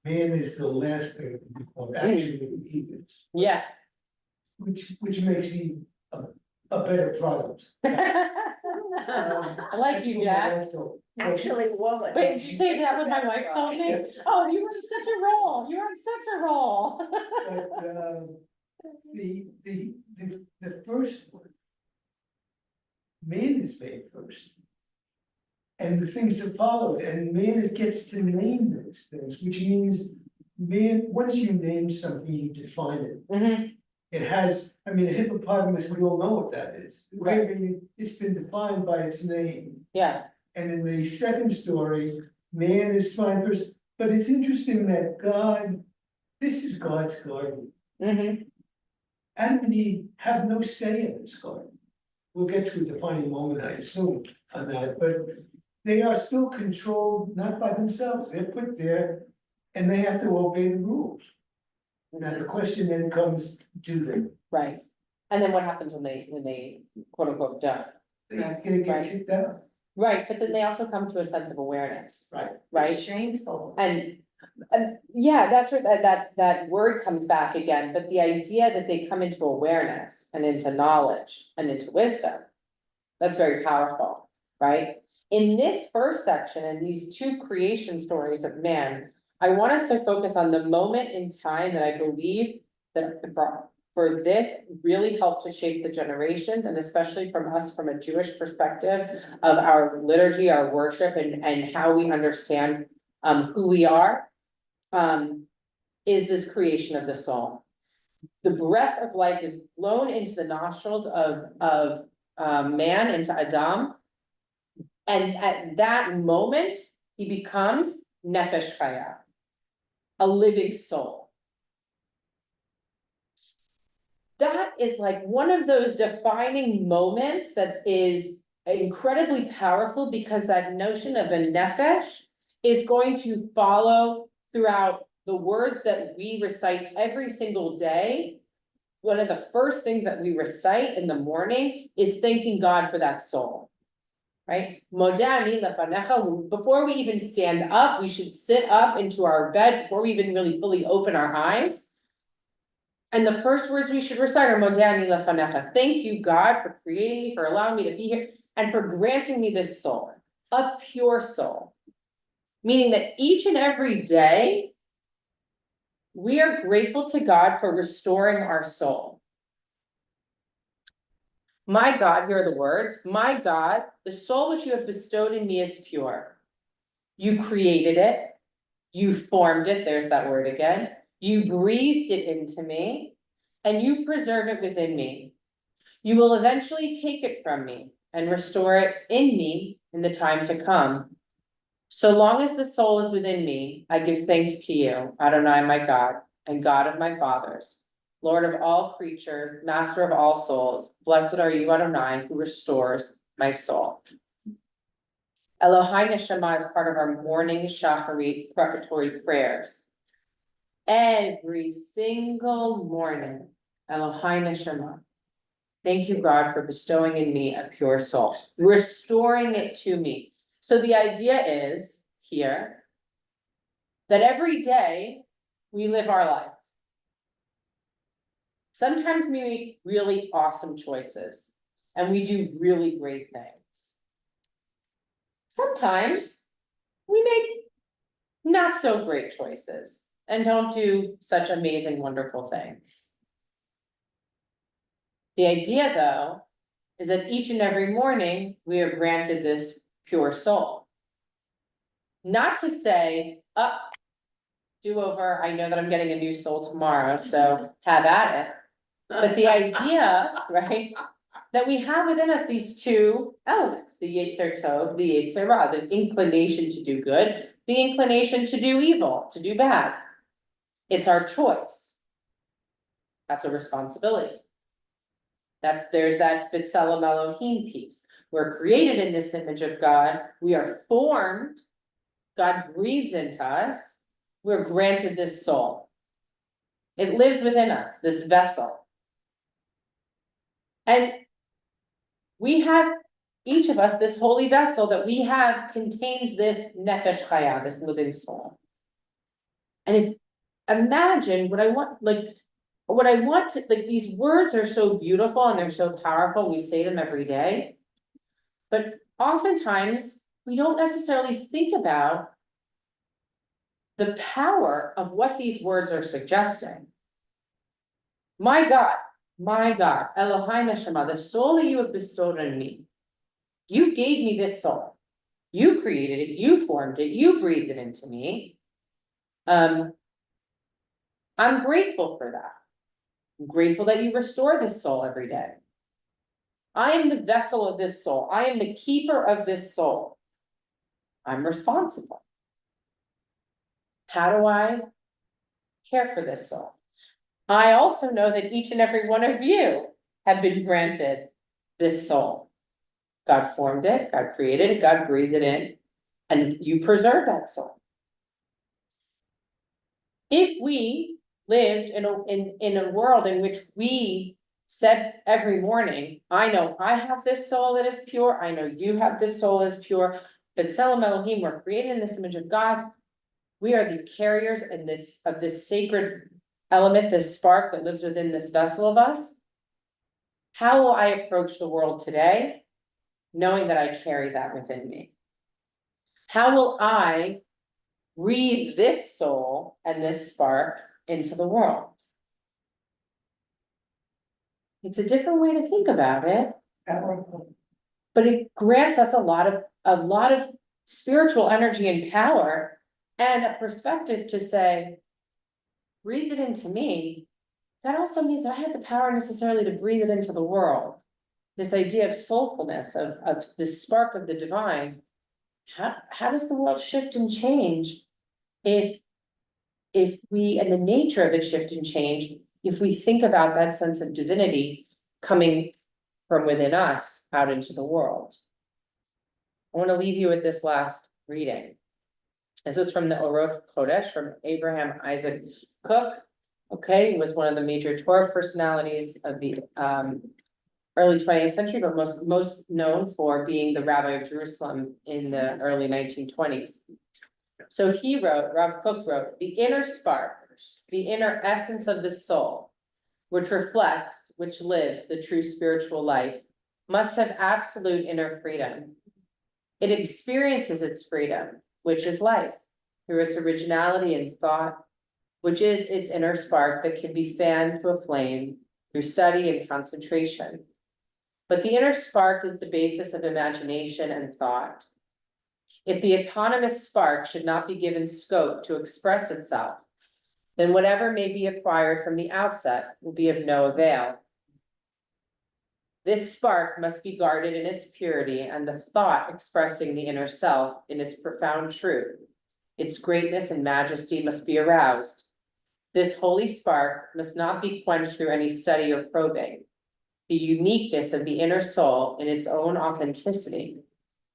man is the last thing to become, actually, he is, Yeah. which makes him a better product. I like That's you, what my Jack. wife told me. Actually, woman. Wait, did you say that what my wife told me? Oh, you were in such a role, you were in such a role. But, the first one. Man is made first. And the things that follow, and man, it gets to name those things, which means, man, once you name something, you define it. Mhm. It has, I mean, a hippopotamus, we all know what that is. Right. I mean, it's been defined by its name. Yeah, And in the second story, man is defined first, but it's interesting that God, this is God's garden. mhm, Adam and Eve have no say in this garden. We'll get to a defining moment, I assume, on that, but they are still controlled, not by themselves, they're put there and they have to obey the rules. Now, the question then comes, do they? right. And then what happens when they quote unquote don't? They're gonna get Right. kicked out, Right, but then they also come to a sense of awareness, right? right? Shameful. And yeah, that's where that word comes back again, but the idea that they come into awareness and into knowledge and into wisdom. That's very powerful, right? In this first section, and these two creation stories of man, I want us to focus on the moment in time that I believe that for this really helped to shape the generations, and especially from us, from a Jewish perspective of our liturgy, our worship, and how we understand who we are, is this creation of the soul. The breath of life is blown into the nostrils of man, into Adam. And at that moment, he becomes nefesh chaya, a living soul. That is like one of those defining moments that is incredibly powerful, because that notion of a nefesh is going to follow throughout the words that we recite every single day. One of the first things that we recite in the morning is thanking God for that soul. Right? Modani lefanecha, before we even stand up, we should sit up into our bed before we even really fully open our eyes. And the first words we should recite are Modani lefanecha. Thank you, God, for creating me, for allowing me to be here, and for granting me this soul, a pure soul. Meaning that each and every day, we are grateful to God for restoring our soul. My God, here are the words, my God, the soul which you have bestowed in me is pure. You created it, you formed it, there's that word again, you breathed it into me, and you preserve it within me. You will eventually take it from me and restore it in me in the time to come. So long as the soul is within me, I give thanks to you, Adonai my God, and God of my fathers, Lord of all creatures, master of all souls, blessed are you, Adonai, who restores my soul. Elohai Neshama is part of our morning Shacharit preparatory prayers. Every single morning, Elohai Neshama. Thank you, God, for bestowing in me a pure soul, restoring it to me. So the idea is here that every day we live our life. Sometimes we make really awesome choices and we do really great things. Sometimes we make not so great choices and don't do such amazing, wonderful things. The idea, though, is that each and every morning we are granted this pure soul. Not to say, do over, I know that I'm getting a new soul tomorrow, so have at it. But the idea, right, that we have within us these two elements, the Yetzer Tov, the Yetzer Ra, the inclination to do good, the inclination to do evil, to do bad. It's our choice. That's a responsibility. There's that B'Tselem Elohim piece. We're created in this image of God. We are formed. God breathes into us. We're granted this soul. It lives within us, this vessel. And we have, each of us, this holy vessel that we have contains this nefesh chaya, this living soul. And if, imagine what I want, what I want to, these words are so beautiful and they're so powerful, we say them every day. But oftentimes, we don't necessarily think about the power of what these words are suggesting. My God, Elohai Neshama, the soul that you have bestowed on me. You gave me this soul. You created it, you formed it, you breathed it into me. I'm grateful for that. I'm grateful that you restore this soul every day. I am the vessel of this soul. I am the keeper of this soul. I'm responsible. How do I care for this soul? I also know that each and every one of you have been granted this soul. God formed it, God created it, God breathed it in, and you preserve that soul. If we lived in a world in which we said every morning, I know I have this soul that is pure, I know you have this soul that is pure, but Tselem Elohim, we're created in this image of God. We are the carriers of this sacred element, this spark that lives within this vessel of us. How will I approach the world today, knowing that I carry that within me? How will I breathe this soul and this spark into the world? It's a different way to think about it, but it grants us a lot of spiritual energy and power and a perspective to say, breathe it into me. That also means I have the power necessarily to breathe it into the world. This idea of soulfulness, of the spark of the divine. How does the world shift and change if we, and the nature of it shift and change, if we think about that sense of divinity coming from within us out into the world? I want to leave you with this last reading. This is from the Orot Kodesh from Abraham Isaac Cook. Okay, he was one of the major Torah personalities of the early 20th century, but most known for being the rabbi of Jerusalem in the early 1920s. So he wrote, Rav Kook wrote, the inner spark, the inner essence of the soul, which reflects, which lives the true spiritual life, must have absolute inner freedom. It experiences its freedom, which is life, through its originality and thought, which is its inner spark that can be fanned to a flame through study and concentration. But the inner spark is the basis of imagination and thought. If the autonomous spark should not be given scope to express itself, then whatever may be acquired from the outset will be of no avail. This spark must be guarded in its purity and the thought expressing the inner self in its profound truth. Its greatness and majesty must be aroused. This holy spark must not be quenched through any study or probing. The uniqueness of the inner soul in its own authenticity.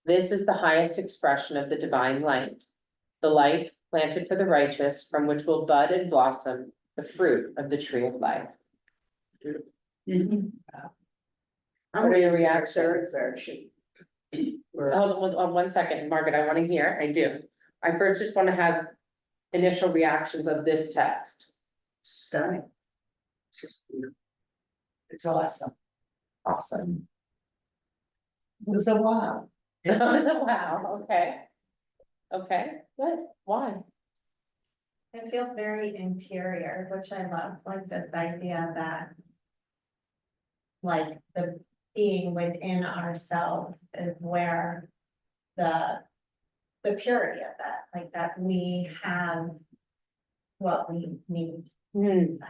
This is the highest expression of the divine light. The light planted for the righteous, from which will bud and blossom the fruit of the tree of life. What are your reactions? Hold on 1 second, Margaret, I want to hear, I do. I first just want to have initial reactions of this text. Stunning. It's awesome. Awesome. It was a wow. Wow, okay. Okay, good, why? It feels very interior, which I love, like this idea that. Like the being within ourselves is where the purity of that, like that we have what we need inside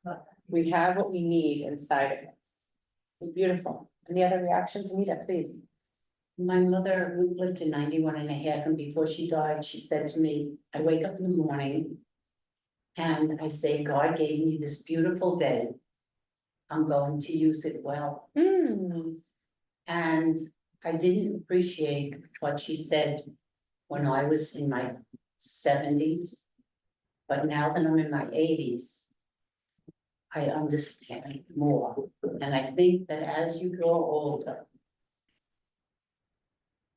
us. We have what we need inside of us. Beautiful. Any other reactions, Anita, please? My mother, who lived to 91 and a half, and before she died, she said to me, I wake up in the morning and I say, God gave me this beautiful day. I'm going to use it well. And I didn't appreciate what she said when I was in my 70s. But now that I'm in my 80s, I understand more. And I think that as you grow older,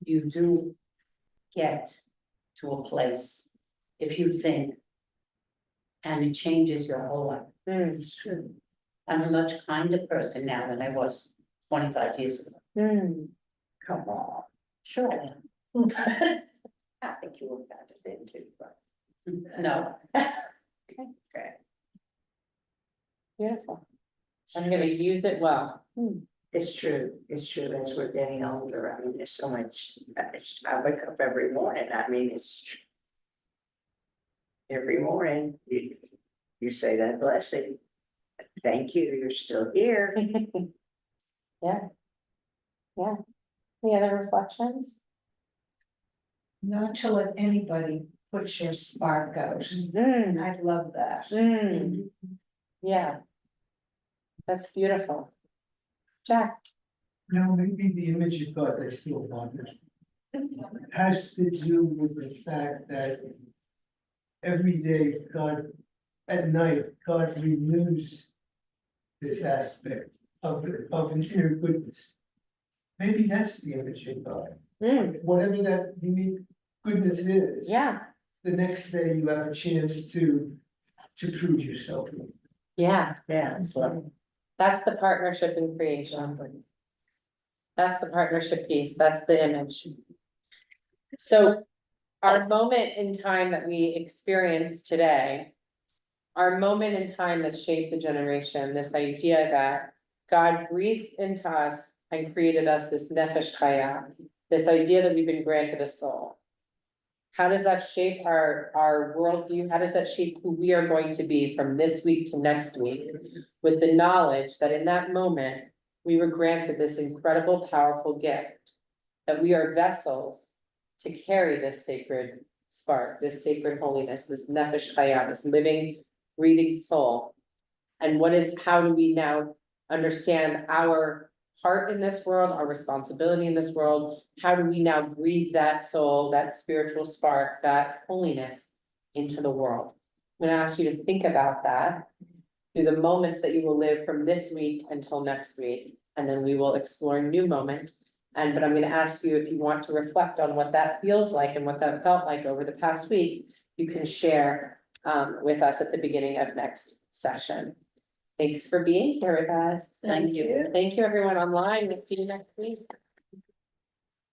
you do get to a place, if you think And it changes your whole life. It's true. I'm a much kinder person now than I was 25 years ago. Come on. Sure I am. I think you were kind of thin too, but. No, Okay. Beautiful. I'm gonna use it well. It's true, as we're getting older, I mean, there's so much, I wake up every morning, I mean, it's. Every morning, you say that blessing, thank you, you're still here. Yeah. Yeah. Any other reflections? Not to let anybody put your spark out. I love that. Yeah. That's beautiful. Jack. Now, maybe the image of God that still wanders has to do with the fact that every day God, at night, God renews this aspect of an inner goodness. Maybe that's the image of God. Whatever that unique goodness is. Yeah, The next day you have a chance to prove yourself. yeah, Yeah, it's like, that's the partnership in creation. That's the partnership piece, that's the image. So our moment in time that we experience today, our moment in time that shaped the generation, this idea that God breathed into us and created us this nefesh chaya, this idea that we've been granted a soul. How does that shape our worldview? How does that shape who we are going to be from this week to next week? With the knowledge that in that moment, we were granted this incredible, powerful gift. That we are vessels to carry this sacred spark, this sacred holiness, this nefesh chaya, this living, breathing soul. And how do we now understand our part in this world, our responsibility in this world? How do we now breathe that soul, that spiritual spark, that holiness into the world? I'm gonna ask you to think about that through the moments that you will live from this week until next week, and then we will explore a new moment. But I'm gonna ask you if you want to reflect on what that feels like and what that felt like over the past week, you can share with us at the beginning of next session. Thanks for being here with us. Thank you. Thank you, everyone online. We'll see you next week.